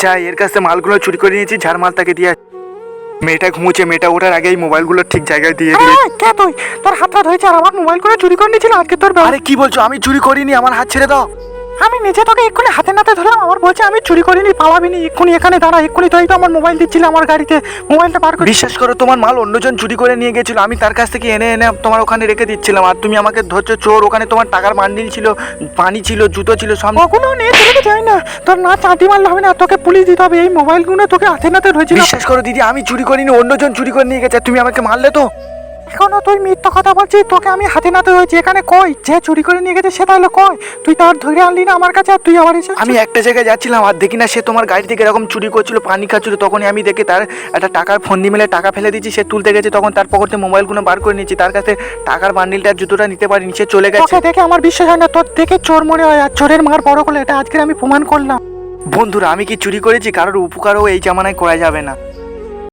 যাই এর কাছে মালগুলো চুরি করে নিয়েছি, ঝাড় মাল তাকে দিয়ে। মেয়েটা ঘুমোচ্ছে, মেয়েটা ওঠার আগেই মোবাইলগুলো ঠিক জায়গায় দিয়ে দিয়ে। কে তুই? তোর হাতটা ধরেছে আর আমার মোবাইলগুলো চুরি করে নিয়েছিল আজকে তোর আরে কি বলছো? আমি চুরি করিনি, আমার হাত ছেড়ে দাও। আমি নিজে তোকে এক্ষুনি হাতে নাতে ধরলাম, আমার বলছে আমি চুরি করিনি, পালাবি নি, এক্ষুনি এখানে দাঁড়া, এক্ষুনি তুই তো আমার মোবাইল দিচ্ছিলে আমার গাড়িতে, মোবাইলটা বার করে। বিশ্বাস করো, তোমার মাল অন্যজন চুরি করে নিয়ে গেছিল, আমি তার কাছ থেকে এনে এনে তোমার ওখানে রেখে দিচ্ছিলাম, আর তুমি আমাকে ধরছো চোর। ওখানে তোমার টাকার বান্ডিল ছিল, পানি ছিল, জুতো ছিল, সব। ওগুলো নিয়ে চলে যাই না, তোর না চাঁটি মারলে হবে না, তোকে পুলিশ দিতে হবে। এই মোবাইলগুলো তোকে হাতে নাতে ধরেছিল। বিশ্বাস করো দিদি, আমি চুরি করিনি, অন্যজন চুরি করে নিয়ে গেছে, তুমি আমাকে মারলে তো। এখনো তুই মিথ্যা কথা বলছিস, তোকে আমি হাতে নাতে হয়েছি। এখানে কই যে চুরি করে নিয়ে গেছে সে তাহলে কই? তুই তার ধরে আনলি না আমার কাছে, আর তুই আবার এসে। আমি একটা জায়গায় যাচ্ছিলাম আর দেখি না সে তোমার গাড়ি থেকে এরকম চুরি করছিল, পানি খাচ্ছিল, তখনই আমি দেখি তার একটা টাকার ফন্দি মেলে টাকা ফেলে দিচ্ছি, সে তুলতে গেছে, তখন তার পকেটে মোবাইলগুলো বার করে নিচ্ছি, তার কাছে টাকার বান্ডিলটা জুতোটা নিতে পারিনি, সে চলে গেছে। তোকে দেখে আমার বিশ্বাস হয় না, তোর দেখে চোর মনে হয়, আর চোরের মার বড় করলে এটা আজকে আমি প্রমাণ করলাম। বন্ধুরা, আমি কি চুরি করেছি? কারোর উপকারও এই জামানায় করা যাবে না।